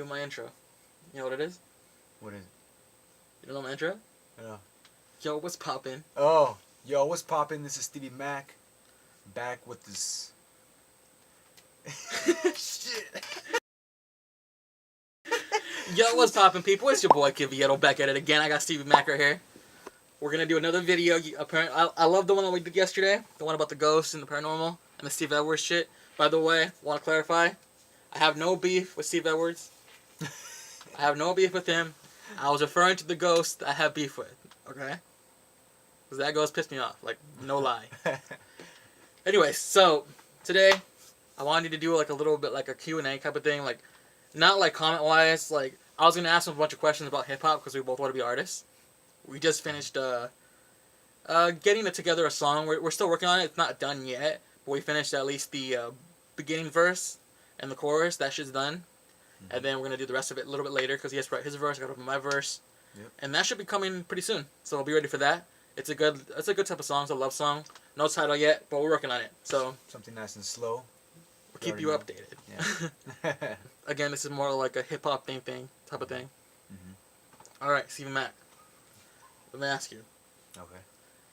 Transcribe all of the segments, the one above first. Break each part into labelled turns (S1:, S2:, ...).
S1: do my intro. You know what it is?
S2: What is it?
S1: You don't know my intro?
S2: Yeah.
S1: Yo, what's poppin'?
S2: Oh, yo, what's poppin'? This is Stevie Mack, back with this. Shit.
S1: Yo, what's poppin', people? It's your boy Kid Villero back at it again. I got Stevie Mack right here. We're gonna do another video. I love the one that we did yesterday, the one about the ghosts and the paranormal and the Steve Edwards shit. By the way, want to clarify? I have no beef with Steve Edwards. I have no beef with him. I was referring to the ghost I have beef with. Okay? Because that ghost pissed me off. Like, no lie. Anyways, so today I wanted to do like a little bit like a Q&A type of thing, like not like comment wise. Like I was gonna ask him a bunch of questions about hip hop because we both want to be artists. We just finished getting it together a song. We're still working on it. It's not done yet, but we finished at least the beginning verse and the chorus. That shit's done, and then we're gonna do the rest of it a little bit later because he has to write his verse. I gotta put my verse, and that should be coming pretty soon. So I'll be ready for that. It's a good type of song. It's a love song. No title yet, but we're working on it. So
S2: Something nice and slow.
S1: we'll keep you updated.
S2: Yeah.
S1: Again, this is more like a hip hop thing type of thing.
S2: Mm-hmm.
S1: All right, Stevie Mack. Let me ask you.
S2: Okay.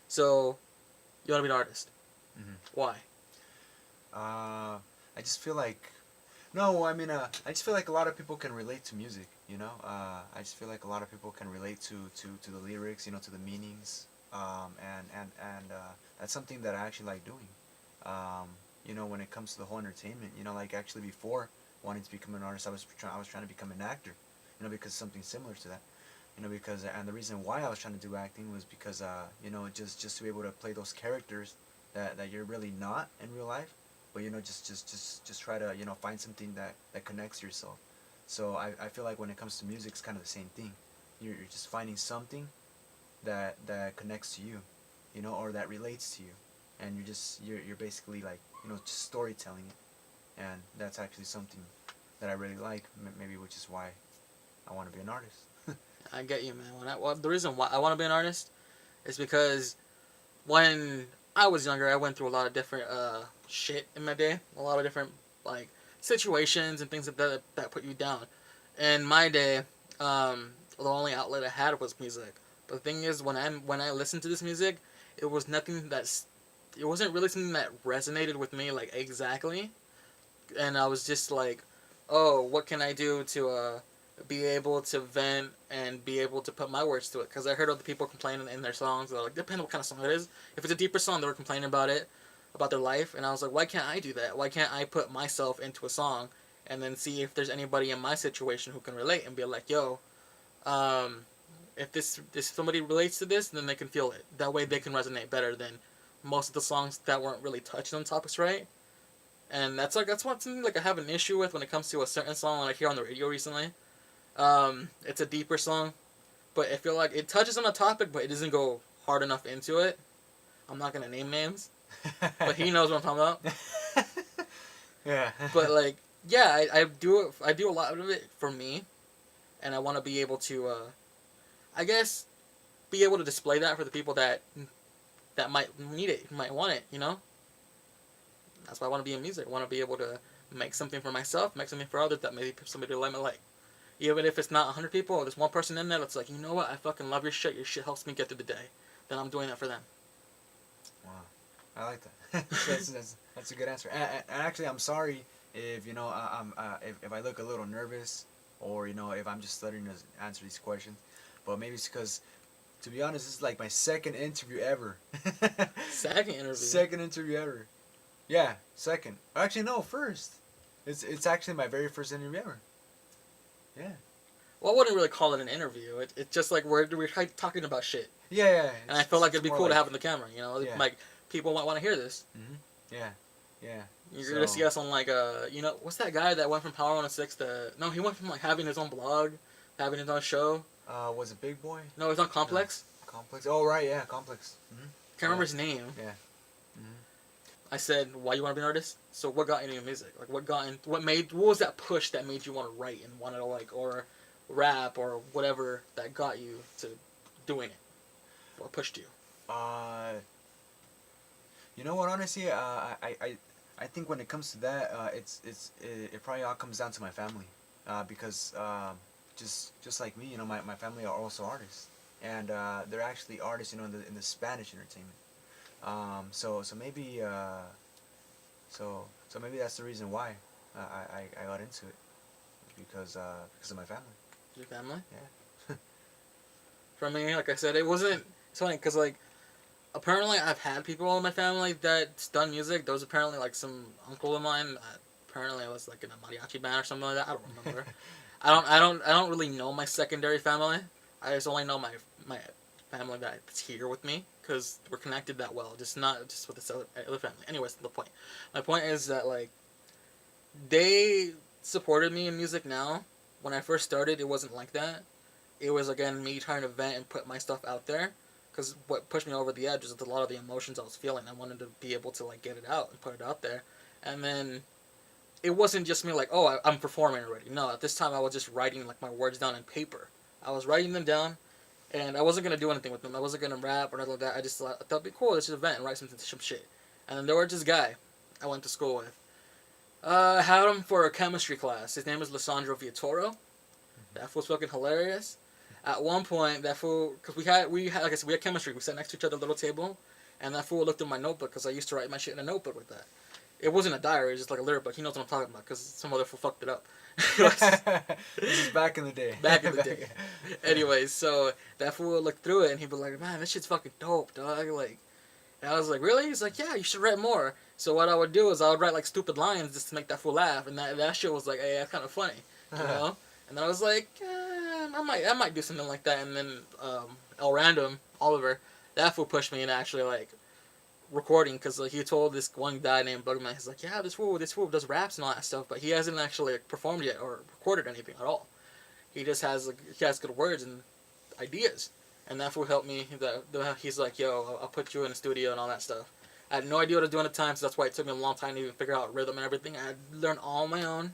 S1: So, you want to be an artist?
S2: Mm-hmm.
S1: Why?
S2: I just feel like, no, I mean, I just feel like a lot of people can relate to music. You know, I just feel like a lot of people can relate to the lyrics. You know, to the meanings. And that's something that I actually like doing. You know, when it comes to the whole entertainment, you know, like actually before wanting to become an artist, I was trying to become an actor. You know, because something similar to that. You know, because and the reason why I was trying to do acting was because you know, just to be able to play those characters that you're really not in real life, but you know, just try to, you know, find something that connects yourself. So I feel like when it comes to music, it's kind of the same thing. You're just finding something that connects to you, you know, or that relates to you, and you're basically like, you know, just storytelling it, and that's actually something that I really like, maybe, which is why I want to be an artist.
S1: I get you, man. The reason why I want to be an artist is because when I was younger, I went through a lot of different shit in my day, a lot of different like situations and things that put you down. In my day, the only outlet I had was music. But the thing is, when I listened to this music, it was nothing it wasn't really something that resonated with me like exactly, and I was just like, oh, what can I do to be able to vent and be able to put my words to it? Because I heard other people complaining in their songs. They're like, depending on what kind of song it is. If it's a deeper song, they were complaining about it, about their life, and I was like, why can't I do that? Why can't I put myself into a song and then see if there's anybody in my situation who can relate and be like, yo, if this somebody relates to this, then they can feel it. That way, they can resonate better than most of the songs that weren't really touching on topics right. And that's one thing like I have an issue with when it comes to a certain song that I hear on the radio recently. It's a deeper song, but I feel like it touches on a topic, but it doesn't go hard enough into it. I'm not gonna name names, but he knows what I'm talking about.
S2: Yeah.
S1: But like, yeah, I do a lot of it for me, and I want to be able to, I guess, be able to display that for the people that might need it, might want it. You know, that's why I want to be in music. I want to be able to make something for myself, make something for others that maybe somebody will like. Even if it's not 100 people or there's one person in there that's like, you know what, I fucking love your shit. Your shit helps me get through the day. Then I'm doing that for them.
S2: Wow, I like that. That's a good answer. And actually, I'm sorry if, you know, if I look a little nervous, or, you know, if I'm just stuttering to answer these questions, but maybe it's because, to be honest, this is like my second interview ever.
S1: Second interview.
S2: Second interview ever. Yeah, second. Actually, no, first. It's actually my very first interview ever. Yeah.
S1: Well, I wouldn't really call it an interview. It's just like we're talking about shit.
S2: Yeah.
S1: And I feel like it'd be cool
S2: like,
S1: to have on the camera. You know,
S2: yeah.
S1: like people might want to hear this.
S2: Mm-hmm. Yeah.
S1: You're gonna see us on like you know, what's that guy that went from Power 106 to no, he went from like having his own blog, having his own show.
S2: Was it Big Boy?
S1: No, he's on Complex.
S2: No. Complex. Oh right, yeah, Complex. Mm-hmm.
S1: Can't remember his name.
S2: Yeah. Mm-hmm.
S1: I said, why you want to be an artist? So what got into music? Like what was that push that made you want to write and want to like, or rap or whatever that got you to doing it? What pushed you?
S2: You know what, honestly, I think when it comes to that, it probably all comes down to my family. because just like me, my family are also artists, and they're actually artists, in the Spanish entertainment. So maybe so maybe that's the reason why I got into it, because of my family.
S1: Your family?
S2: Yeah.
S1: For me, like I said, it wasn't. It's funny because like apparently I've had people in my family that's done music. There was apparently like some uncle of mine. Apparently I was like in a mariachi band or something like that. I don't remember. I don't really know my secondary family. I just only know my family that's here with me because we're connected that well. Just not just with this other family. Anyways, the point. My point is that like they supported me in music now. When I first started, it wasn't like that. It was again me trying to vent and put my stuff out there. Because what pushed me over the edge was a lot of the emotions I was feeling. I wanted to be able to like get it out and put it out there. And then it wasn't just me like, oh, I'm performing already. No, at this time I was just writing like my words down on paper. I was writing them down, and I wasn't gonna do anything with them. I wasn't gonna rap or nothing like that. I just thought it'd be cool. Let's just vent and write some shit. And then there was this guy I went to school with. I had him for a chemistry class. His name is Lissandro Viatoro. That fool's fucking hilarious. At one point, that fool, because we had like I said, we had chemistry. We sat next to each other at a little table, and that fool looked at my notebook because I used to write my shit in a notebook with that. It wasn't a diary, it was just like a lyric book. He knows what I'm talking about because some other fool fucked it up.
S2: This is back in the day.
S1: Back in the day. Anyways, so that fool would look through it and he'd be like, man, this shit's fucking dope, dog. Like, and I was like, really? He's like, yeah, you should write more. So what I would do is I would write like stupid lines just to make that fool laugh, and that shit was like, hey, that's kind of funny, you know. And then I was like, I might do something like that. And then El Random Oliver, that fool pushed me into actually like recording because like he told this one guy named Bugman, he's like, yeah, this fool does raps and all that stuff, but he hasn't actually like, performed yet or recorded anything at all. He just has like he has good words and ideas, and that fool helped me. He's like, yo, I'll put you in the studio and all that stuff. I had no idea what I was doing at the time, so that's why it took me a long time to even figure out rhythm and everything. I had learned all on my own,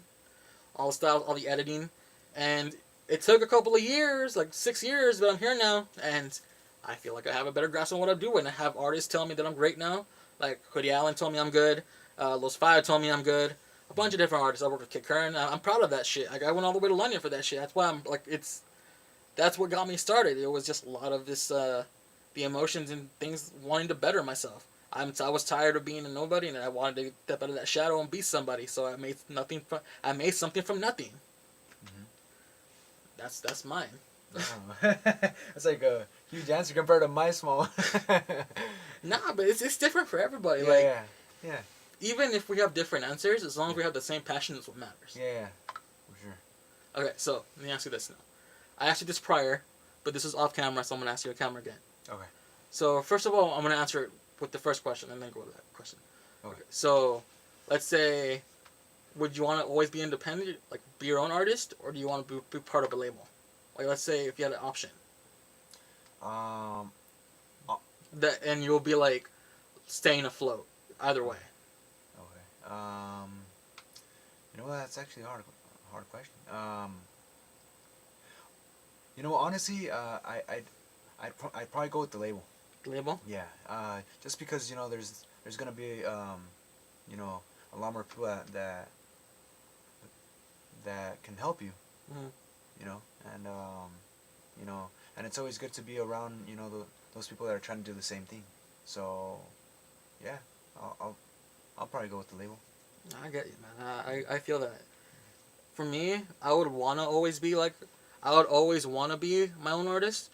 S1: all the styles, all the editing, and it took a couple of years, like 6 years, but I'm here now, and I feel like I have a better grasp on what I'm doing. I have artists tell me that I'm great now. Like Hoodie Allen told me I'm good. Los Fire told me I'm good. A bunch of different artists. I worked with Kid Curran. I'm proud of that shit. Like I went all the way to London for that shit. That's why I'm like that's what got me started. It was just a lot of this the emotions and things wanting to better myself. I was tired of being a nobody, and I wanted to step out of that shadow and be somebody. So I made something from nothing.
S2: Mm-hmm.
S1: That's mine.
S2: Oh. That's like a huge answer compared to my small.
S1: Nah, but it's different for everybody.
S2: Yeah,
S1: like
S2: yeah.
S1: even if we have different answers, as long as we have the same passion, is what matters.
S2: Yeah, for sure.
S1: Okay, so let me ask you this now. I asked you this prior, but this is off camera, so I'm gonna ask you on camera again.
S2: Okay.
S1: So first of all, I'm gonna answer it with the first question and then go to that question.
S2: Okay.
S1: So, let's say, would you want to always be independent, like be your own artist, or do you want to be part of a label? Like, let's say if you had an option. That and you'll be like staying afloat either way.
S2: Okay. You know what? That's actually a hard question. You know, honestly, I'd probably go with the label.
S1: Label?
S2: Yeah. Just because there's gonna be a lot more people that can help you.
S1: Mm-hmm.
S2: And and it's always good to be around those people that are trying to do the same thing. So, yeah, I'll probably go with the label.
S1: I get you, man. I feel that. For me, I would always want to be my own artist,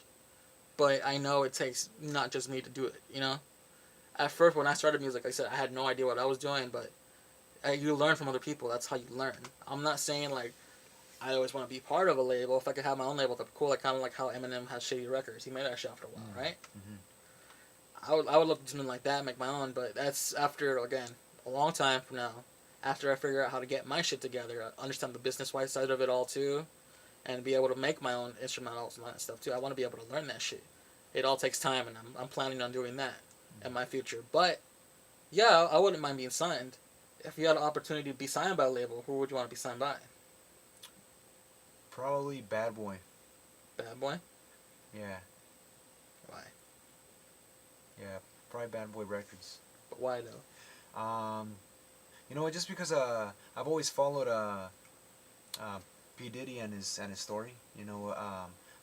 S1: but I know it takes not just me to do it, you know? At first, when I started music, like I said, I had no idea what I was doing, but you learn from other people. That's how you learn. I'm not saying, like, I always want to be part of a label. If I could have my own label, that'd be cool. Like, kind of like how Eminem has Shady Records. He made that shit after a while, right?
S2: Mm-hmm.
S1: I would look at something like that, make my own, but that's after, again, a long time from now. After I figure out how to get my shit together, understand the business-wise side of it all, too, and be able to make my own instrumentals and all that stuff, too. I want to be able to learn that shit. It all takes time, and I'm planning on doing that in my future. But, yeah, I wouldn't mind being signed. If you had an opportunity to be signed by a label, who would you want to be signed by?
S2: Probably Bad Boy.
S1: Bad Boy?
S2: Yeah.
S1: Why?
S2: Yeah, probably Bad Boy Records.
S1: But why, though?
S2: You know what? Just because I've always followed P Diddy and his story.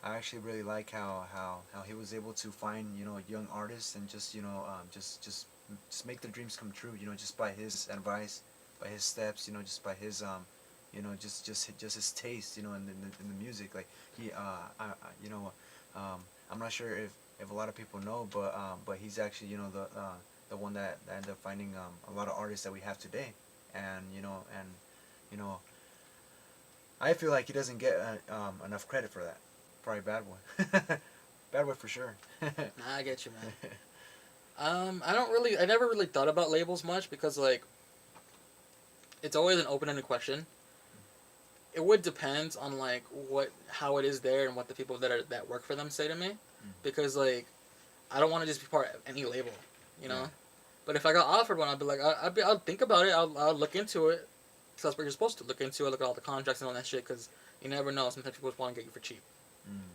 S2: I actually really like how he was able to find young artists and just just make their dreams come true. Just by his advice, by his steps. Just by his just his taste. In the music. Like I'm not sure if a lot of people know, but he's actually the one that ended up finding a lot of artists that we have today, and you know I feel like he doesn't get enough credit for that. Probably Bad Boy. Bad Boy for sure.
S1: Nah, I get you, man. I never really thought about labels much because like, it's always an open-ended question. It would depend on like how it is there and what the people that work for them say to me, because like, I don't want to just be part of any label, you know.
S2: Yeah.
S1: But if I got offered one, I'd be like, I'll think about it. I'll look into it. Cause that's what you're supposed to look into. Look at all the contracts and all that shit. Cause you never know. Sometimes people just want to get you for cheap.
S2: Mm.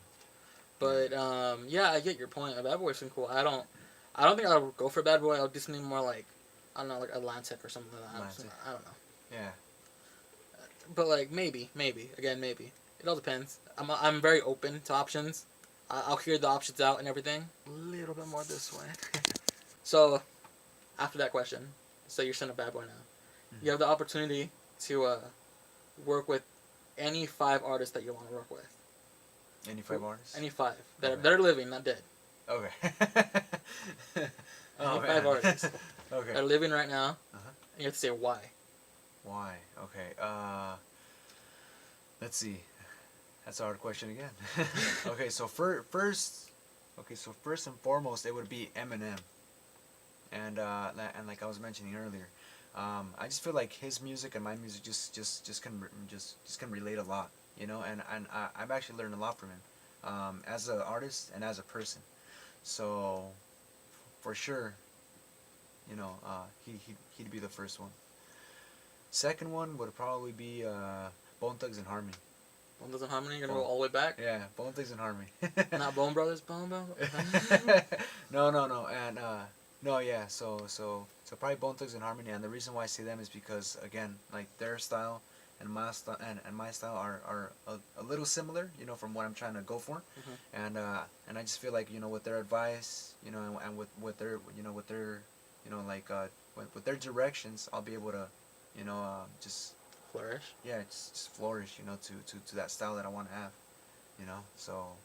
S1: But yeah, I get your point. A Bad Boy seems cool. I don't think I'll go for Bad Boy. I'll just need more like, I don't know, like Atlantic or something like that.
S2: Atlantic.
S1: I don't know.
S2: Yeah.
S1: But like maybe again maybe. It all depends. I'm very open to options. I'll hear the options out and everything. A little bit more this way. So, after that question, so you're still a Bad Boy now.
S2: Mm-hmm.
S1: You have the opportunity to work with any 5 artists that you want to work with.
S2: Any 5 artists?
S1: Any 5 that
S2: Okay.
S1: that are living, not dead.
S2: Okay.
S1: Any 5 artists
S2: Okay.
S1: that are living right now.
S2: Uh-huh.
S1: And you have to say why.
S2: Why? Okay. Let's see. That's a hard question again. Okay, so first and foremost, it would be Eminem. And like I was mentioning earlier, I just feel like his music and my music just can relate a lot, and I've actually learned a lot from him, as an artist and as a person. So, for sure, he'd be the first one. Second one would probably be Bone Thugs and Harmony.
S1: Bone Thugs and Harmony, you're gonna go all the way back?
S2: Yeah, Bone Thugs and Harmony.
S1: Not Bone Brothers, Bone.
S2: No, and no, yeah. So probably Bone Thugs and Harmony, and the reason why I say them is because again, like their style and my style and my style are a little similar, from what I'm trying to go for,
S1: Mm-hmm.
S2: and I just feel like with their advice, and with their like with their directions, I'll be able to, just
S1: Flourish.
S2: yeah, just flourish, to that style that I want to have, So,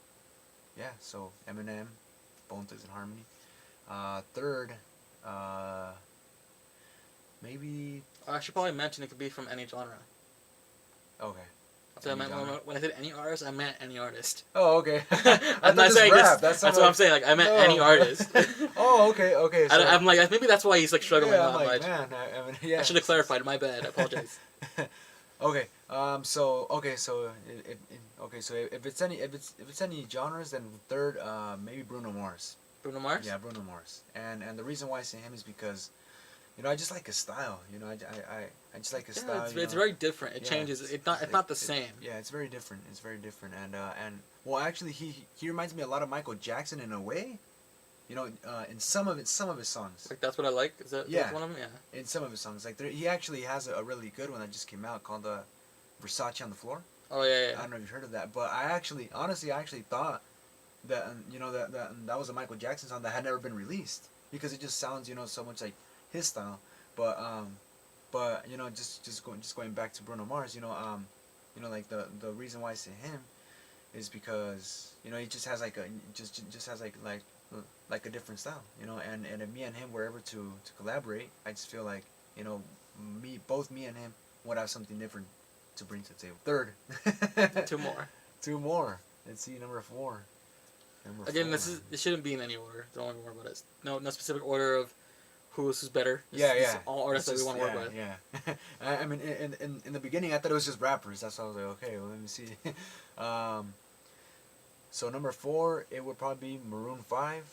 S2: yeah, so Eminem, Bone Thugs and Harmony. Third, maybe.
S1: I should probably mention it could be from any genre.
S2: Okay.
S1: So when I said any artist, I meant any artist.
S2: Oh, okay.
S1: I'm not saying
S2: rap.
S1: this. That's what I'm saying. Like I meant
S2: No.
S1: any artist.
S2: Oh, okay. So,
S1: I'm like maybe that's why he's like struggling
S2: yeah,
S1: that
S2: I'm like,
S1: much.
S2: man, yeah.
S1: I should have clarified. My bad. I apologize.
S2: Okay. So if it's any genres, then third, maybe Bruno Mars.
S1: Bruno Mars.
S2: Yeah, Bruno Mars. And the reason why I say him is because, I just like his style. I just like his style.
S1: It's very different. It
S2: Yeah,
S1: changes. It's not the same.
S2: Yeah, it's very different. And well, actually, he reminds me a lot of Michael Jackson in a way. In some of his songs.
S1: Like that's what I like. Is that
S2: Yeah.
S1: that's one of them? Yeah.
S2: In some of his songs, like he actually has a really good one that just came out called Versace on the Floor.
S1: Oh yeah.
S2: I don't know if you've heard of that, but honestly, I actually thought that that was a Michael Jackson song that had never been released because it just sounds so much like his style. But just going back to Bruno Mars, like the reason why I say him is because he just has like a different style, and if me and him were ever to collaborate, I just feel like both me and him would have something different to bring to the table. Third. Two more. Let's see, number 4.
S1: Again, this shouldn't be in any order. Don't worry about it. No specific order of who's better. This is all artists that we want to work with.
S2: Yeah. I mean, in the beginning, I thought it was just rappers. That's why I was like, okay, well, let me see. So number 4, it would probably be Maroon 5,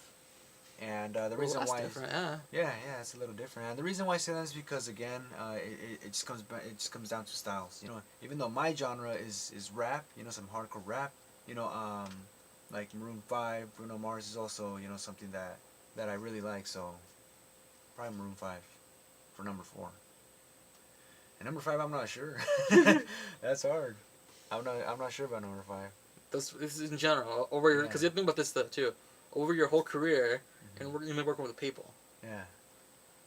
S2: and the reason
S1: that's
S2: why
S1: different.
S2: yeah, it's a little different. And the reason why I say that is because again, it just comes down to styles. Even though my genre is rap, some hardcore rap, like Maroon 5, Bruno Mars is also something that I really like. So probably Maroon 5 for number 4. And number 5, I'm not sure. That's hard. I'm not sure about number 5.
S1: This is in general over your because
S2: Yeah.
S1: you think about this stuff too. Over your whole career,
S2: Mhm.
S1: and you've been working with people.
S2: Yeah.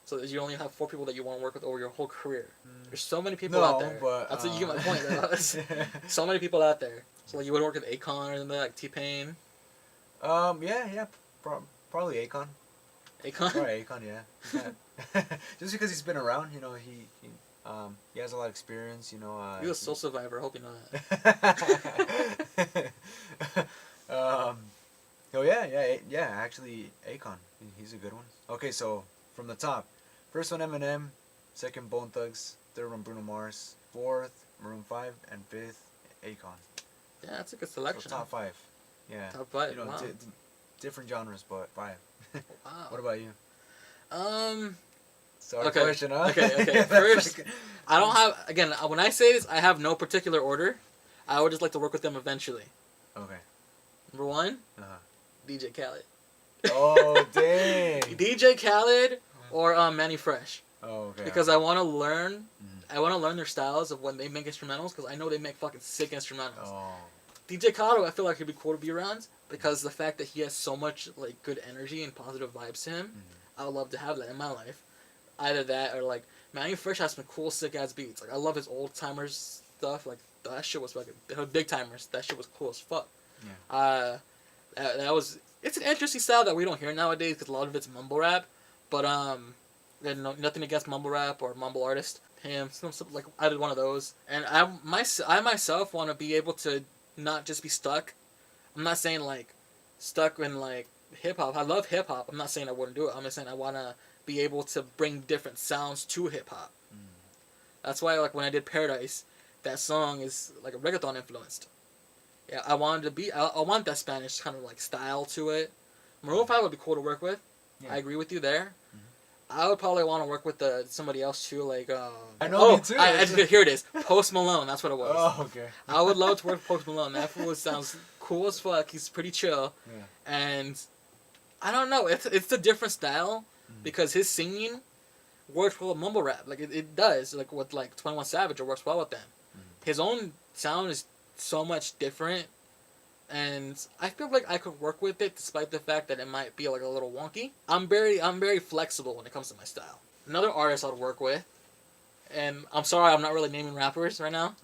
S1: So you only have 4 people that you want to work with over your whole career.
S2: Mm.
S1: There's so many people out
S2: No,
S1: there.
S2: but
S1: That's what you get my point. So many people out there. So like you would work with Akon or something like T-Pain.
S2: Yeah. Probably Akon.
S1: Akon.
S2: Probably Akon. Yeah. Just because he's been around, he has a lot of experience.
S1: You're a soul survivor. I hope you know
S2: that. Oh yeah. Actually, Akon. He's a good one. Okay, so from the top, first one Eminem, second Bone Thugs, third one Bruno Mars, fourth Maroon 5, and fifth Akon.
S1: that. Yeah, that's a good selection.
S2: So top 5. Yeah.
S1: Top 5. Wow.
S2: Different genres, but 5.
S1: Wow.
S2: What about you? Sorry
S1: Okay.
S2: question, huh?
S1: Okay. First, I don't have. Again, when I say this, I have no particular order. I would just like to work with them eventually.
S2: Okay.
S1: Number 1,
S2: Uh-huh.
S1: DJ Khaled.
S2: Oh, dang.
S1: DJ Khaled or Manny Fresh.
S2: Oh, okay.
S1: Because I want to learn.
S2: Mhm.
S1: I want to learn their styles of when they make instrumentals because I know they make fucking sick instrumentals.
S2: Oh.
S1: DJ Khaled, I feel like he'd be cool to be around because the fact that he has so much like good energy and positive vibes to him, I would love to have that in my life. Either that or like Manny Fresh has some cool sick ass beats. Like I love his old timers stuff. Like that shit was fucking big timers. That shit was cool as fuck.
S2: Yeah.
S1: That was. It's an interesting style that we don't hear nowadays because a lot of it's mumble rap. But nothing against mumble rap or mumble artist. Him, some like I did one of those, and I myself want to be able to not just be stuck. I'm not saying like stuck in like hip hop. I love hip hop. I'm not saying I wouldn't do it. I'm just saying I want to be able to bring different sounds to hip hop. That's why like when I did Paradise, that song is like a reggaeton influenced. Yeah, I wanted to be. I want that Spanish kind of like style to it. Maroon 5 would be cool to work with.
S2: Yeah.
S1: I agree with you there. I would probably want to work with somebody else too, like.
S2: I know, me too.
S1: Here it is. Post Malone. That's what it was.
S2: Oh, okay.
S1: I would love to work with Post Malone. That fool sounds cool as fuck. He's pretty chill.
S2: Yeah.
S1: And I don't know. It's a different style because his singing works well with mumble rap. Like it does. Like with like 21 Savage, it works well with them. His own sound is so much different, and I feel like I could work with it despite the fact that it might be like a little wonky. I'm very flexible when it comes to my style. Another artist I'd work with, and I'm sorry I'm not really naming rappers right now.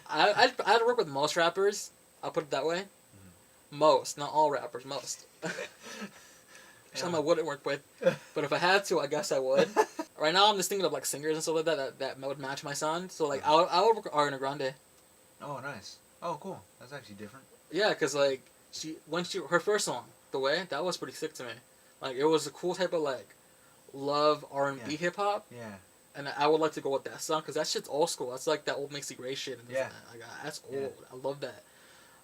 S1: I'd work with most rappers. I'll put it that way. Most, not all rappers. Most. Some I wouldn't work with, but if I had to, I guess I would. Right now, I'm just thinking of like singers and stuff like that that would match my sound. So like, I would work with Ariana Grande.
S2: Oh, nice. Oh, cool. That's actually different.
S1: Yeah, cause like her first song, The Way, that was pretty sick to me. Like it was a cool type of like love R&B hip hop.
S2: Yeah.
S1: And I would like to go with that song because that shit's old school. That's like that old Mixie Gray shit. And that's old.
S2: Yeah.
S1: I love that.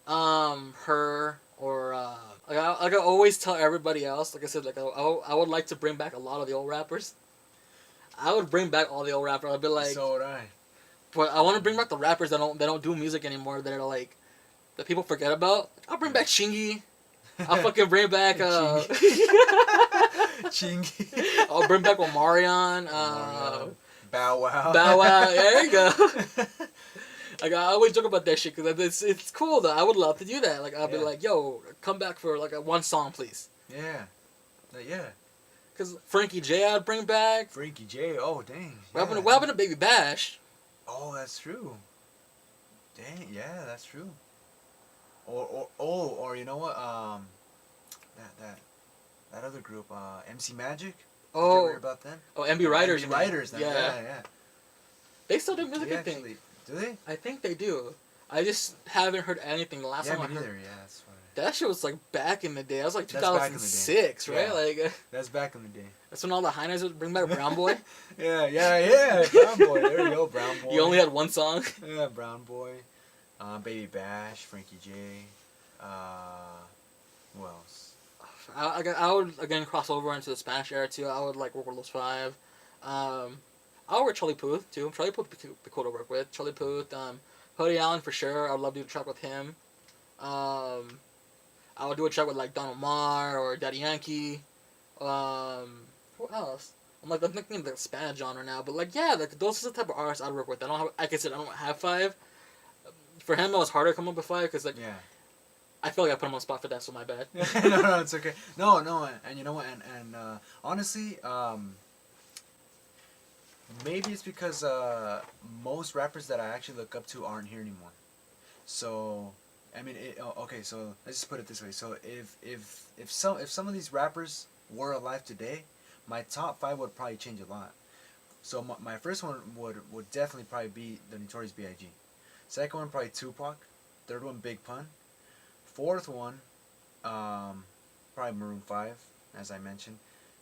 S1: Her or like I always tell everybody else. Like I said, like I would like to bring back a lot of the old rappers. I would bring back all the old rappers. I'd be like,
S2: so would I.
S1: But I want to bring back the rappers that don't do music anymore. That are like that people forget about. I'll bring back Chingy. I'll fucking bring back
S2: Chingy.
S1: I'll bring back Omarion.
S2: Bow Wow.
S1: Bow Wow. There you go. Like I always joke about that shit because it's cool though. I would love to do that. Like I'll be like, yo, come back for like one song, please.
S2: Yeah. Yeah.
S1: Cause Frankie J I'd bring back.
S2: Frankie J. Oh dang.
S1: What happened to Baby Bash?
S2: Oh, that's true. Dang. Yeah, that's true. Or you know what? That other group, MC Magic. Did you ever hear about them?
S1: Oh, MB Riders.
S2: MB Riders.
S1: Yeah. They still do music, I think.
S2: Do they?
S1: I think they do. I just haven't heard anything. The last time I heard.
S2: Yeah, that's funny.
S1: That shit was like back in the day. That was like 2006, right?
S2: Yeah.
S1: Like
S2: that's back in the day.
S1: That's when all the high would bring back Brown Boy.
S2: yeah. Brown Boy. There you go, Brown Boy.
S1: You only had one song.
S2: Yeah, Brown Boy. Baby Bash, Frankie J. Who else?
S1: I would again cross over into the Spanish era too. I would like work with those 5. I would work Charlie Puth too. Charlie Puth would be cool to work with. Charlie Puth, Hoodie Allen for sure. I would love to do a track with him. I would do a track with like Don Omar or Daddy Yankee. Who else? I'm thinking of the Spanish genre now, but like yeah, like those are the type of artists I'd work with. I don't have, like I said, I don't have 5. for him, it was harder to come up with 5 because like
S2: Yeah.
S1: I feel like I put him on the spot for that, so my bad.
S2: No, it's okay. No, and you know what? And honestly, maybe it's because most rappers that I actually look up to aren't here anymore. So, I mean, okay. So let's just put it this way. So if some of these rappers were alive today, my top 5 would probably change a lot. So my first one would definitely probably be the Notorious B.I.G. Second one probably Tupac. Third one Big Pun. Fourth one, probably Maroon 5, as I mentioned,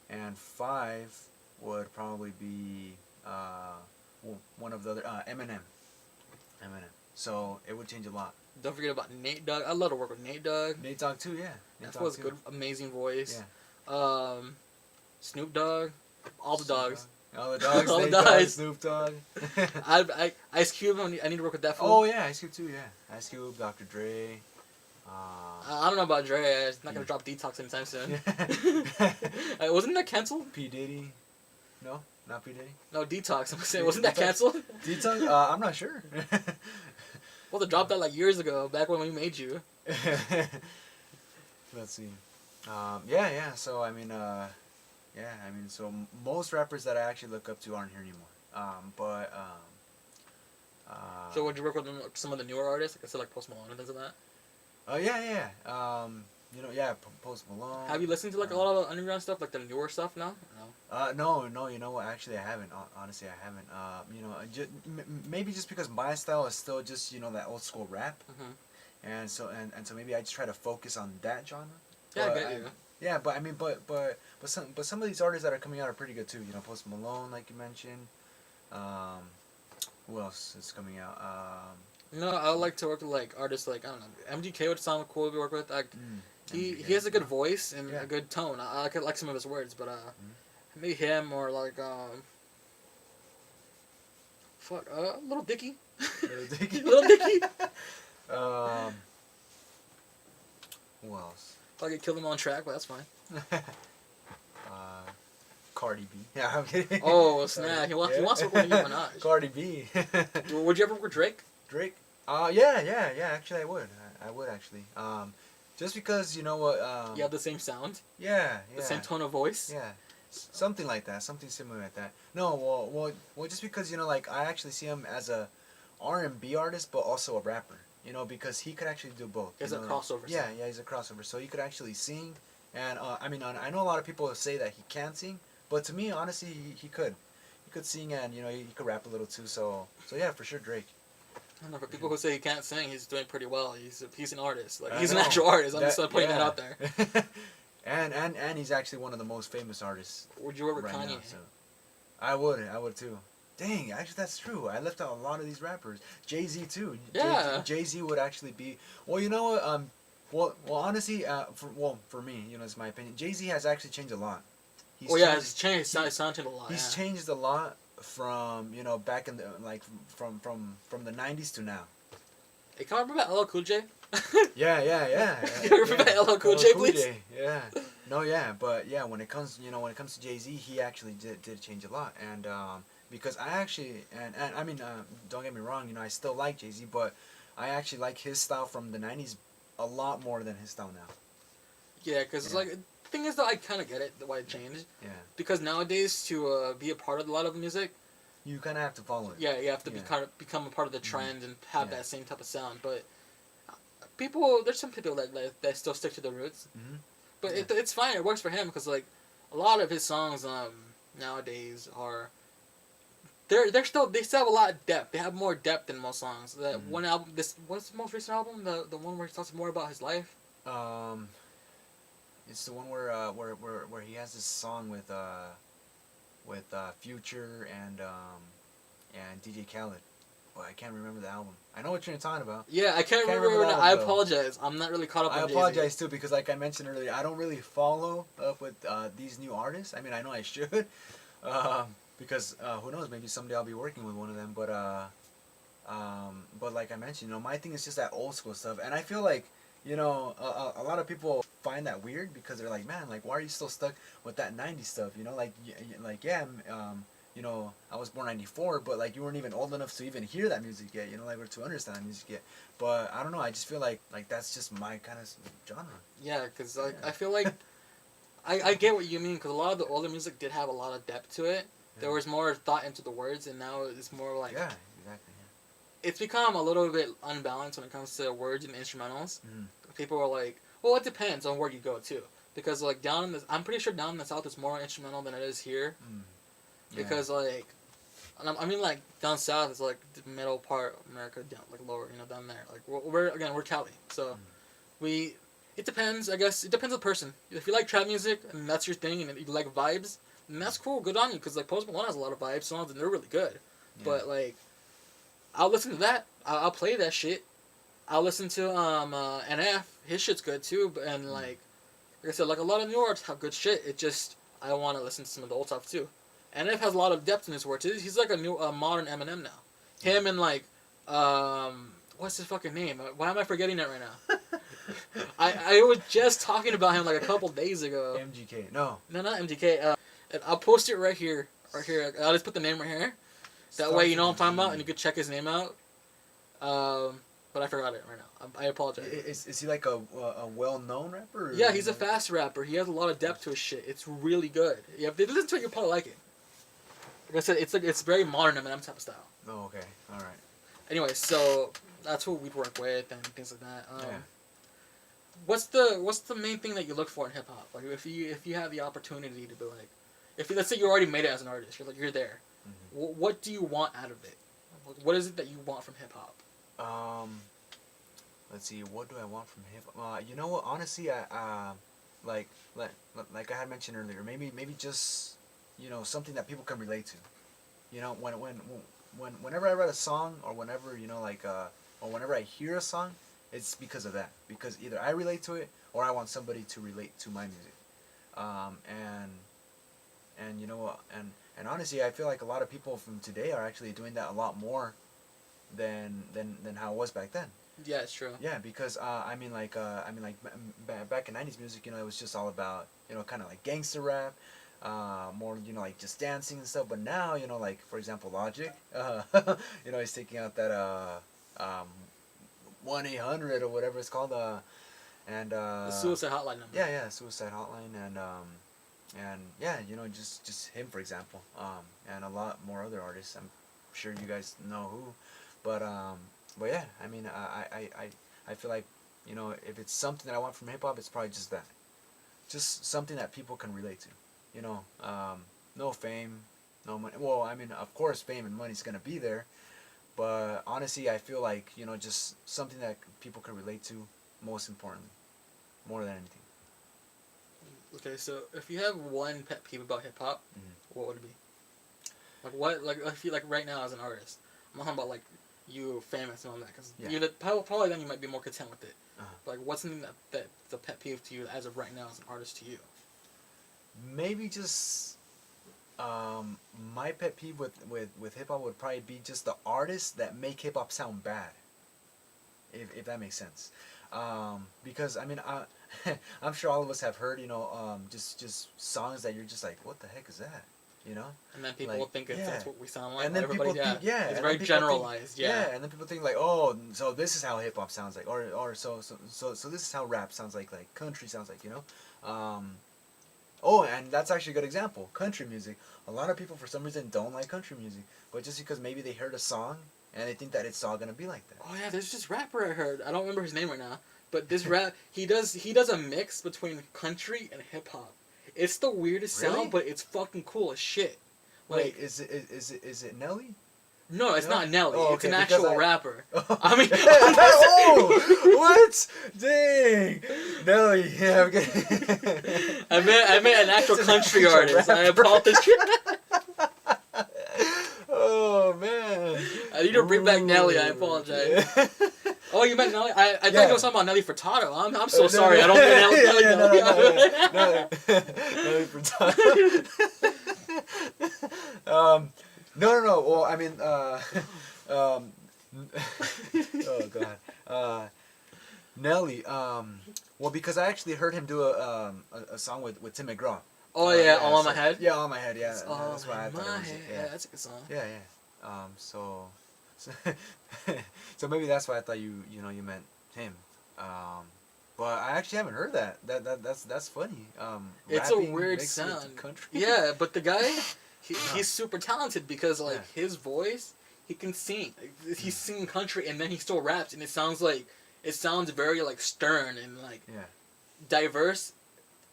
S2: and 5 would probably be one of the other Eminem. Eminem. So it would change a lot.
S1: Don't forget about Nate Dogg. I love to work with Nate Dogg.
S2: Nate Dogg too, yeah.
S1: That was good, amazing voice.
S2: Yeah.
S1: Snoop Dogg, all the dogs.
S2: All the dogs.
S1: All the
S2: Nate
S1: dogs.
S2: Dogg, Snoop Dogg.
S1: Ice Cube. I need to work with that fool.
S2: Oh yeah, Ice Cube too, yeah. Ice Cube, Dr. Dre.
S1: I don't know about Dre. He's not gonna drop Detox anytime soon. Wasn't that canceled?
S2: P Diddy. No, not P Diddy.
S1: No, Detox. I'm saying, wasn't that canceled?
S2: Detox? I'm not sure.
S1: Well, they dropped that like years ago, back when we made you.
S2: Let's see. Yeah. So I mean, so most rappers that I actually look up to aren't here anymore.
S1: So would you work with some of the newer artists? Like I said, like Post Malone and things like that.
S2: Oh yeah. Post Malone.
S1: Have you listened to like a lot of the underground stuff, like the newer stuff now? No.
S2: No. You know what? Actually, I haven't. Honestly, I haven't. Maybe just because my style is still just that old school rap, and so maybe I just try to focus on that genre.
S1: Yeah, I get you.
S2: Yeah, but I mean, but some of these artists that are coming out are pretty good too. Post Malone, like you mentioned. Who else is coming out?
S1: I would like to work with like artists like I don't know. MGK would sound cool to work with. Like, he has a good voice and a good tone. I could like some of his words, but maybe him or like Little Dicky.
S2: Little Dicky.
S1: Little Dicky.
S2: Who else?
S1: I get killed him on track, but that's fine.
S2: Cardi B. Yeah, I'm kidding.
S1: Oh snap! He wants to work with Nicki Minaj.
S2: Cardi B.
S1: Would you ever work with Drake?
S2: Drake? Yeah. Actually, I would. I would actually. Just because you know what?
S1: You have the same sound.
S2: Yeah.
S1: The same tone of voice.
S2: Yeah. Something like that. Something similar like that. No, well, just because like I actually see him as a R&B artist, but also a rapper. Because he could actually do both.
S1: He's a crossover.
S2: Yeah, he's a crossover. So he could actually sing, and I mean, I know a lot of people say that he can't sing, but to me, honestly, he could. He could sing, and he could rap a little too. So yeah, for sure, Drake.
S1: I don't know, for people who say he can't sing, he's doing pretty well. He's an artist. Like he's an actual artist. I'm just putting that out there.
S2: and he's actually one of the most famous artists.
S1: Would you work with Kanye?
S2: Now, so. I would too. Dang, actually that's true. I left out a lot of these rappers. Jay-Z too.
S1: Yeah.
S2: Jay-Z would actually be. Well, you know what? Well, honestly, for me, it's my opinion. Jay-Z has actually changed a lot.
S1: He's changed. He's changed a lot.
S2: He's changed a lot from back in the from the 90s to now.
S1: Hey, can I remember LL Cool J?
S2: Yeah.
S1: Can you remember LL Cool J, please?
S2: Yeah. No, yeah, but yeah, when it comes to Jay-Z, he actually did change a lot, and because I actually and I mean don't get me wrong, I still like Jay-Z, but I actually like his style from the 90s a lot more than his style now.
S1: Yeah, because like the thing is though, I kind of get it why it changed.
S2: Yeah. Because
S1: nowadays to be a part of a lot of music,
S2: you kind of have to follow it.
S1: Yeah, you have to become a part of the trend and have that same type of sound. But there's some people that still stick to their roots.
S2: Mm-hmm.
S1: But it's fine. It works for him because like a lot of his songs nowadays are they still have a lot of depth. They have more depth than most songs. That one album. What's the most recent album? The one where he talks more about his life.
S2: It's the one where he has this song with Future and DJ Khaled. Well, I can't remember the album. I know what you're talking about.
S1: Yeah, I can't remember. I apologize. I'm not really caught up.
S2: I apologize too because, like I mentioned earlier, I don't really follow up with these new artists. I mean, I know I should, because who knows? Maybe someday I'll be working with one of them. But like I mentioned, my thing is just that old school stuff, and I feel like a lot of people find that weird because they're like, man, like why are you still stuck with that '90s stuff? I was born '94, but like you weren't even old enough to even hear that music yet, like or to understand that music yet. But I don't know. I just feel like that's just my kind of genre.
S1: Yeah, because like I feel like I get what you mean because a lot of the older music did have a lot of depth to it. There was more thought into the words, and now it's more like
S2: Yeah, exactly.
S1: it's become a little bit unbalanced when it comes to words and instrumentals.
S2: Mm.
S1: People are like, well, it depends on where you go too, because like down in the, I'm pretty sure down in the south it's more instrumental than it is here, because like, I mean like down south is like the middle part of America, down like lower, down there. Like we're Cali, so we. It depends, I guess. It depends on the person. If you like trap music and that's your thing, and you like vibes, then that's cool. Good on you, because like Post Malone has a lot of vibes songs and they're really good.
S2: Yeah.
S1: But like, I'll listen to that. I'll play that shit. I'll listen to NF. His shit's good too. And like I said, like a lot of new artists have good shit. It just I want to listen to some of the old stuff too. NF has a lot of depth in his words. He's like a new modern Eminem now. Him and like what's his fucking name? Why am I forgetting it right now? I was just talking about him like a couple days ago.
S2: MGK. No,
S1: not MGK. And I'll post it right here. Right here. I'll just put the name right here. That way you know what I'm talking about and you could check his name out. But I forgot it right now. I apologize.
S2: Is he like a well-known rapper?
S1: Yeah, he's a fast rapper. He has a lot of depth to his shit. It's really good. Yeah, if you listen to it, you'll probably like it. Like I said, it's very modern Eminem type of style.
S2: Oh, okay. All right.
S1: Anyway, so that's who we'd work with and things like that.
S2: Yeah.
S1: What's the main thing that you look for in hip hop? Like if you have the opportunity to be like, let's say you already made it as an artist, you're there. Mm-hmm. What do you want out of it? What is it that you want from hip hop?
S2: Let's see. What do I want from hip hop? You know what? Honestly, I like I had mentioned earlier. Maybe just something that people can relate to. Whenever I write a song or whenever or whenever I hear a song, it's because of that. Because either I relate to it or I want somebody to relate to my music. And you know what? And honestly, I feel like a lot of people from today are actually doing that a lot more than how it was back then.
S1: Yeah, it's true.
S2: Yeah, because back in '90s music, it was just all about kind of like gangster rap, more like just dancing and stuff. But now like for example Logic, he's taking out that 1-800 or whatever it's called, and
S1: the suicide hotline number.
S2: Yeah, suicide hotline, and yeah, just him for example, and a lot more other artists. I'm sure you guys know who, but yeah, I mean, I feel like if it's something that I want from hip hop, it's probably just that, just something that people can relate to, no fame, no money. Well, I mean, of course, fame and money's gonna be there. But honestly, I feel like, just something that people can relate to, most importantly, more than anything.
S1: Okay, so if you have one pet peeve about hip hop, what would it be? Like what? Like if you like right now as an artist, I'm not talking about like you famous and all that, because probably then you might be more content with it. But like what's something that's a pet peeve to you as of right now as an artist to you?
S2: Maybe just. My pet peeve with hip hop would probably be just the artists that make hip hop sound bad. If that makes sense, because I mean I'm sure all of us have heard just songs that you're just like, what the heck is that,
S1: And then people will think that's what we sound like.
S2: And then people think,
S1: it's very generalized.
S2: And then people think like, oh, so this is how hip hop sounds like, or so this is how rap sounds like country sounds like, Oh, and that's actually a good example. Country music. A lot of people, for some reason, don't like country music. But just because maybe they heard a song, and they think that it's all going to be like that.
S1: Oh, yeah, there's this rapper I heard. I don't remember his name right now. But this rap, he does a mix between country and hip-hop. It's the weirdest sound, but it's fucking cool as shit. Like,
S2: wait, is it Nelly?
S1: No, it's not Nelly. Oh, okay, it's an actual rapper.
S2: Oh.
S1: I mean,
S2: oh, what? Dang, Nelly. Yeah, okay.
S1: I meant an actual country artist. I apologize.
S2: Oh man.
S1: I need to bring back Nelly. I apologize. Oh, you meant Nelly? I thought you were talking about Nelly Furtado. I'm so sorry. I don't mean Nelly.
S2: Nelly Furtado. No. Well, I mean, oh god, Nelly. Well, because I actually heard him do a song with Tim McGraw,
S1: Oh yeah, All on
S2: so,
S1: My Head.
S2: Yeah, on my head. Yeah,
S1: It's all
S2: that's why I
S1: in
S2: thought
S1: my
S2: it was.
S1: head.
S2: Yeah,
S1: Yeah, that's a good song.
S2: yeah, yeah. So, so maybe that's why I thought you meant him. But I actually haven't heard that. That's funny.
S1: It's a
S2: Rapping
S1: weird
S2: mixed with
S1: sound.
S2: country.
S1: Yeah, but the guy,
S2: Huh.
S1: he's super talented because like
S2: Yeah.
S1: his voice, he can sing. He's singing country and then he still raps and it sounds very like stern and like
S2: Yeah.
S1: diverse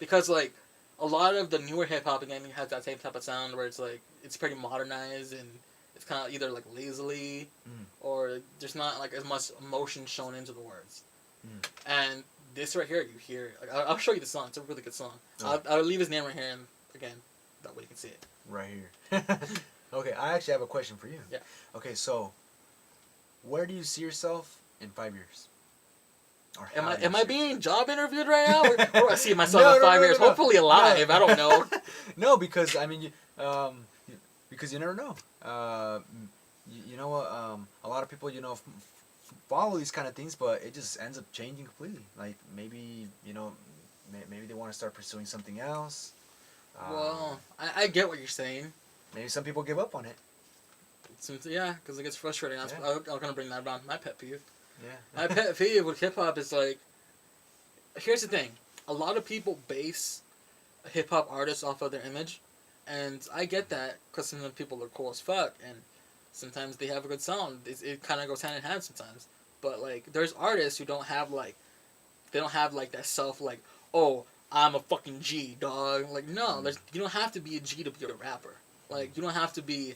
S1: because like a lot of the newer hip hop again has that same type of sound where it's like it's pretty modernized and it's kind of either like lazily
S2: Mm.
S1: or there's not like as much emotion shown into the words.
S2: Mm.
S1: And this right here, you hear. Like, I'll show you the song. It's a really good song.
S2: Oh.
S1: I'll leave his name right here, and again, that way you can see it.
S2: Right here. Okay, I actually have a question for you.
S1: Yeah.
S2: Okay, so where do you see yourself in 5 years? Or
S1: Am
S2: how
S1: I
S2: do you
S1: am I
S2: see
S1: being job interviewed right now? Where do I see myself
S2: No,
S1: in
S2: no,
S1: 5
S2: no,
S1: years?
S2: no, no.
S1: Hopefully alive.
S2: No.
S1: I don't know.
S2: No, because I mean, because you never know. You know what? A lot of people, follow these kind of things, but it just ends up changing completely. Like maybe maybe they want to start pursuing something else.
S1: Well, I get what you're saying.
S2: Maybe some people give up on it.
S1: Yeah, because it gets frustrating.
S2: Yeah.
S1: I'm gonna bring that around. My pet peeve.
S2: Yeah.
S1: My pet peeve with hip hop is like, here's the thing. A lot of people base hip hop artists off of their image, and I get that because some of the people are cool as fuck, and sometimes they have a good sound. It kind of goes hand in hand sometimes. But like, there's artists who don't have like, they don't have like that self like, oh, I'm a fucking G, dog. Like no, you don't have to be a G to be a rapper. Like you don't have to be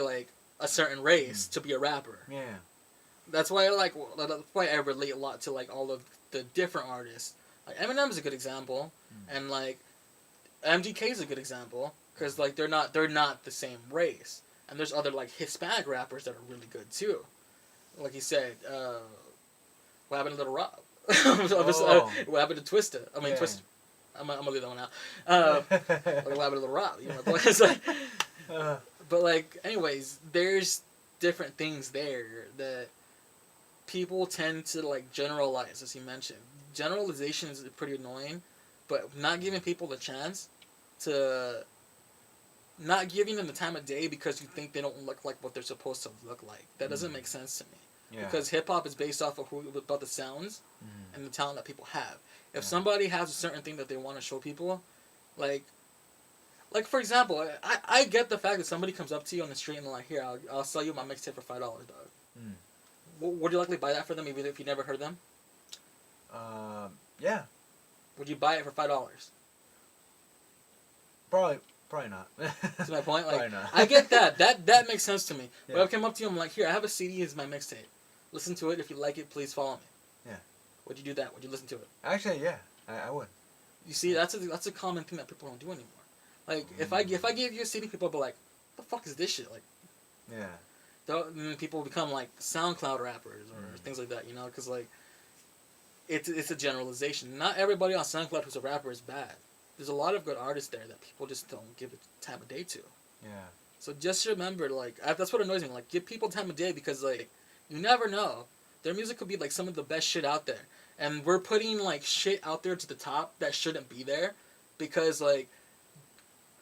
S1: like a certain race to be a rapper.
S2: Yeah.
S1: That's why I relate a lot to like all of the different artists. Like Eminem's a good example, and like MGK's a good example because like they're not the same race. And there's other like Hispanic rappers that are really good too. Like you said, what happened to Little Rob? What happened to Twista? I mean
S2: Yeah.
S1: Twista. I'm gonna leave that one out. Like, what happened to Little Rob? You know, my point. It's like, but like, anyways, there's different things there that people tend to like generalize, as you mentioned. Generalization is pretty annoying, but not giving people the chance to, not giving them the time of day because you think they don't look like what they're supposed to look like. That doesn't make sense to me.
S2: Yeah.
S1: Because hip hop is based off of about the sounds and the talent that people have. If somebody has a certain thing that they want to show people, like for example, I get the fact that somebody comes up to you on the street and like, here, I'll sell you my mixtape for $5, dog. Would you likely buy that for them even if you never heard them?
S2: Yeah.
S1: Would you buy it for $5?
S2: Probably not.
S1: That's my point. Like,
S2: Probably not.
S1: I get that. That makes sense to me.
S2: Yeah.
S1: But if I come up to you, I'm like, here, I have a CD. It's my mixtape. Listen to it. If you like it, please follow me.
S2: Yeah.
S1: Would you do that? Would you listen to it?
S2: Actually, yeah, I would.
S1: You see, that's a common thing that people don't do anymore. Like, if I gave you a CD, people would be like, "What the fuck is this shit?" Like,
S2: yeah.
S1: then people become like SoundCloud rappers or things like that. You know, because like, it's a generalization. Not everybody on SoundCloud who's a rapper is bad. There's a lot of good artists there that people just don't give it time of day to.
S2: Yeah.
S1: So just remember, like, that's what annoys me. Like, give people time of day because, like, you never know. Their music could be, like, some of the best shit out there. And we're putting, like, shit out there to the top that shouldn't be there because, like,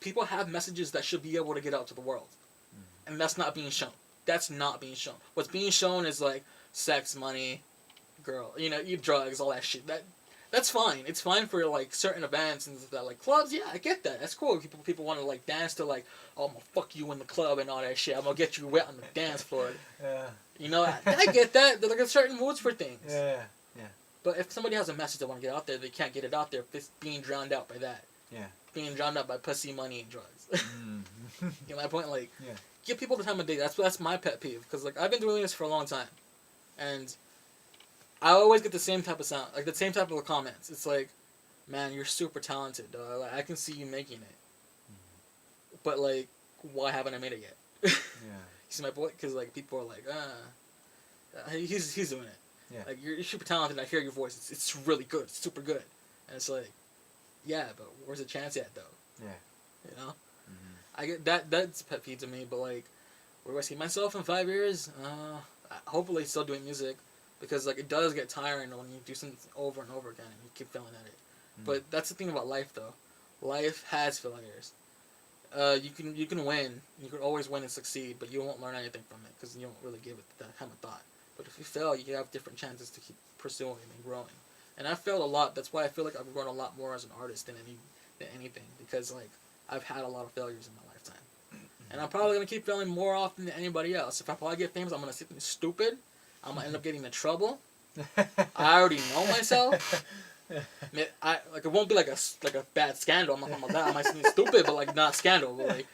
S1: people have messages that should be able to get out to the world. And that's not being shown. That's not being shown. What's being shown is, like, sex, money, girl, drugs, all that shit. That's fine. It's fine for like certain events and that, like clubs. Yeah, I get that. That's cool. People want to like dance to like, oh, I'm gonna fuck you in the club and all that shit. I'm gonna get you wet on the dance floor.
S2: Yeah.
S1: You know, I get that. There's like certain moods for things.
S2: Yeah. Yeah.
S1: But if somebody has a message they want to get out there, they can't get it out there if it's being drowned out by that.
S2: Yeah.
S1: Being drowned out by pussy, money, and drugs.
S2: Mm.
S1: You know my point? Like,
S2: Yeah.
S1: give people the time of day. That's my pet peeve because like I've been doing this for a long time, and I always get the same type of sound, like the same type of comments. It's like, man, you're super talented, dog. Like, I can see you making it. But, like, why haven't I made it yet?
S2: Yeah.
S1: You see my point? Because, like, people are like, he's doing it.
S2: Yeah.
S1: Like, you're super talented. I hear your voice. It's really good. It's super good. And it's like, yeah, but where's the chance yet, though?
S2: Yeah.
S1: You know? I get that's a pet peeve to me, but, like, where do I see myself in 5 years? Hopefully still doing music. Because, like, it does get tiring when you do something over and over again and you keep failing at it. But that's the thing about life, though. Life has failures. You can win. You can always win and succeed, but you won't learn anything from it because you don't really give it that time of thought. But if you fail, you have different chances to keep pursuing and growing. And I've failed a lot. That's why I feel like I've grown a lot more as an artist than anything because like I've had a lot of failures in my lifetime. And I'm probably gonna keep failing more often than anybody else. If I probably get famous, I'm gonna say something stupid. I'm gonna end up getting in trouble. I already know myself. It won't be like a bad scandal. I'm not talking about that. I might say something stupid, but like not scandal. But like,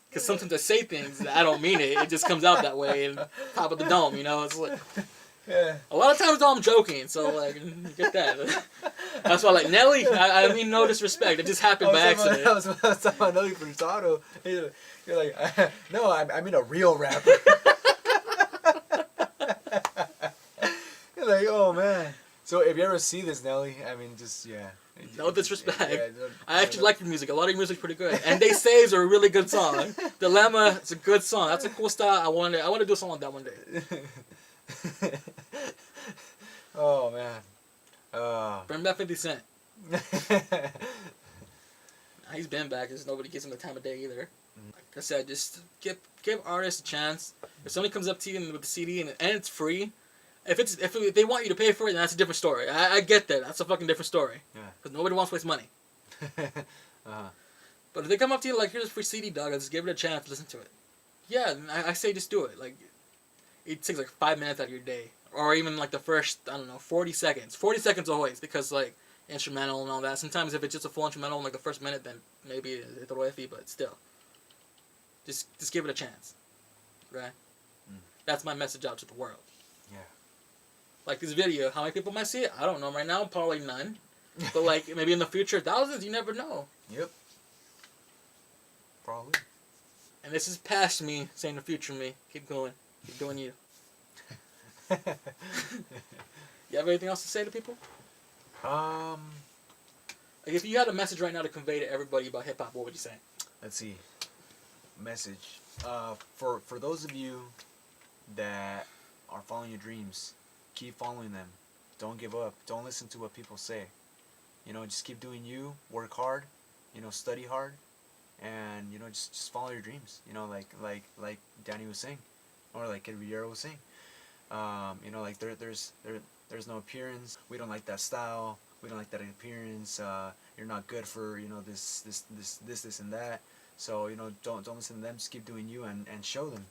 S1: because sometimes I say things that I don't mean it. It just comes out that way and top of the dome. You know, it's like a lot of times though I'm joking. So like, you get that. That's why like Nelly. I mean no disrespect. It just happened by accident.
S2: I was talking about Nelly Furtado. You're like, no, I mean a real rapper. You're like, oh man. So if you ever see this, Nelly, I mean, just
S1: No disrespect.
S2: Yeah,
S1: I actually like your music. A lot of your music's pretty good. And They Saves are a really good song. Dilemma, it's a good song. That's a cool style. I want to do a song like that one day.
S2: Oh man.
S1: Bring back 50 Cent. He's been back. Just nobody gives him the time of day either. Like I said, just give artists a chance. If somebody comes up to you with the CD and it's free, if they want you to pay for it, then that's a different story. I get that. That's a fucking different story.
S2: Yeah.
S1: Because nobody wants to waste money. But if they come up to you like, here's a free CD, dog, just give it a chance, listen to it. Yeah, I say just do it. Like, it takes like 5 minutes out of your day. Or even like the first, 40 seconds. 40 seconds always, because like, instrumental and all that. Sometimes if it's just a full instrumental in like the first minute, then maybe it's iffy, but still. Just give it a chance. Right? That's my message out to the world.
S2: Yeah.
S1: Like this video, how many people might see it? I don't know right now, probably none. But like maybe in the future, thousands, you never know.
S2: Yep. Probably.
S1: And this is past me saying the future me. Keep going. Keep doing you. You have anything else to say to people? Like if you had a message right now to convey to everybody about hip hop, what would you say?
S2: Let's see. Message. For those of you that are following your dreams, keep following them. Don't give up. Don't listen to what people say. Just keep doing you. Work hard. Study hard, and just follow your dreams. Like Danny was saying, or like Villero was saying. Like there's no appearance. We don't like that style. We don't like that appearance. You're not good for this and that. So don't listen to them. Just keep doing you and show them.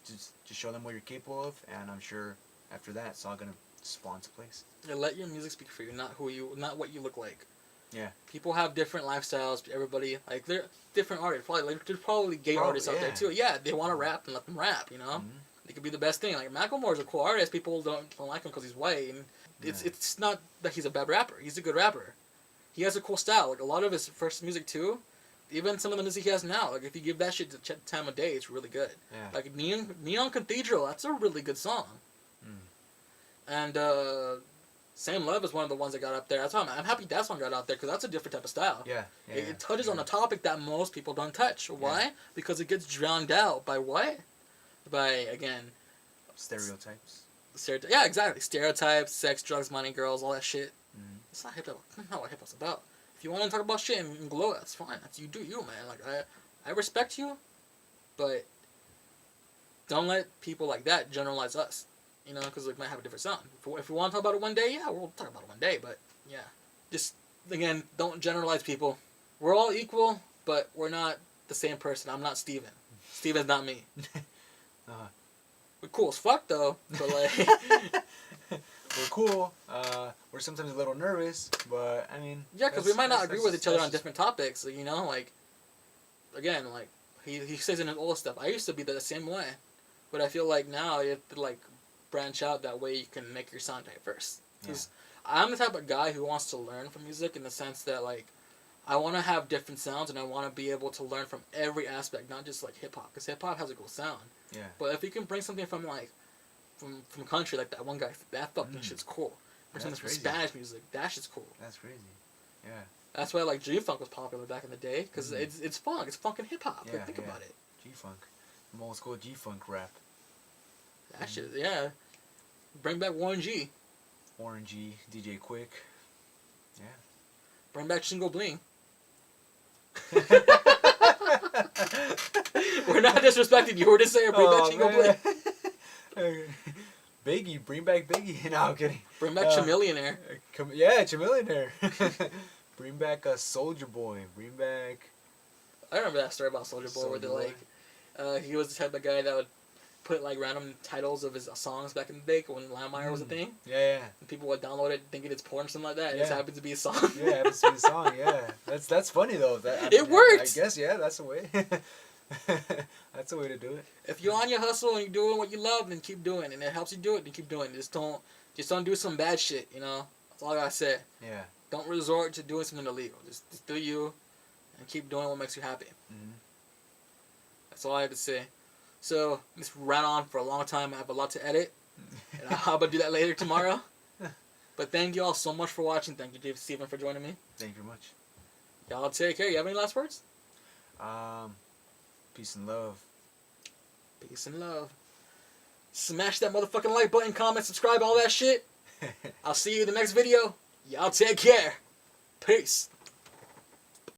S2: Just show them what you're capable of, and I'm sure after that it's all gonna spawn into place.
S1: Yeah, let your music speak for you, not what you look like.
S2: Yeah.
S1: People have different lifestyles. Everybody like they're different artists. There's probably gay artists out there too. Yeah, they want to rap and let them rap. They could be the best thing. Like Macklemore's a cool artist. People don't like him because he's white, and it's not that he's a bad rapper. He's a good rapper. He has a cool style. Like a lot of his first music too. Even some of the music he has now, like if you give that shit the time of day, it's really good.
S2: Yeah.
S1: Like Neon Cathedral, that's a really good song. And Same Love is one of the ones that got up there. That's why I'm happy that song got out there because that's a different type of style.
S2: Yeah.
S1: It touches on a topic that most people don't touch. Why? Yeah. Because it gets drowned out by what? By again.
S2: Stereotypes.
S1: Yeah, exactly. Stereotypes, sex, drugs, money, girls, all that shit. It's not hip hop. That's not what hip hop's about. If you want to talk about shit and glow, that's fine. That's you do you, man. Like I respect you, but don't let people like that generalize us. Because we might have a different sound. If we want to talk about it one day, yeah, we'll talk about it one day. But yeah, just again, don't generalize people. We're all equal, but we're not the same person. I'm not Steven. Steven's not me. We're cool as fuck though. But like,
S2: we're cool. We're sometimes a little nervous, but I mean.
S1: Yeah, because we might not agree with each other on different topics. Like, again, like he says in his old stuff. I used to be the same way, but I feel like now you have to like branch out that way you can make your sound diverse. Because I'm the type of guy who wants to learn from music in the sense that like I want to have different sounds and I want to be able to learn from every aspect, not just like hip hop. Because hip hop has a cool sound.
S2: Yeah.
S1: But if you can bring something from like from country like that one guy, that fucking shit's cool. Bring something from Spanish music, that shit's cool.
S2: That's crazy. Yeah.
S1: That's why like G-Funk was popular back in the day because it's funk. It's funk and hip hop.
S2: Yeah,
S1: think about it.
S2: G-Funk, the old school G-Funk rap.
S1: That shit, yeah. Bring back Warren G.
S2: Warren G, DJ Quick. Yeah.
S1: Bring back Shingo Bling. We're not disrespecting you. We're just saying bring back Chingo Blade.
S2: Biggie, bring back Biggie. No, I'm kidding.
S1: Bring back Chamillionaire.
S2: Yeah, Chamillionaire. Bring back a Soldier Boy. Bring back.
S1: I remember that story about Soldier Boy where they're like, he was the type of guy that would put like random titles of his songs back in the day when LimeWire was a thing.
S2: Yeah.
S1: And people would download it thinking it's porn or something like that.
S2: Yeah.
S1: It just happens to be a song.
S2: Yeah, it happens to be a song. Yeah, that's funny though.
S1: It works.
S2: I guess that's a way. That's a way to do it.
S1: If you're on your hustle and you're doing what you love, then keep doing it. And it helps you do it, then keep doing it. Just don't do some bad shit, you know? That's all I gotta say.
S2: Yeah.
S1: Don't resort to doing something illegal. Just do you and keep doing what makes you happy.
S2: Mm-hmm.
S1: That's all I have to say. So, this ran on for a long time. I have a lot to edit. And I'll do that later tomorrow. But thank you all so much for watching. Thank you, Dave Steven, for joining me.
S2: Thank you very much.
S1: Y'all take care. You have any last words?
S2: Peace and love.
S1: Peace and love. Smash that motherfucking like button, comment, subscribe, all that shit. I'll see you in the next video. Y'all take care. Peace.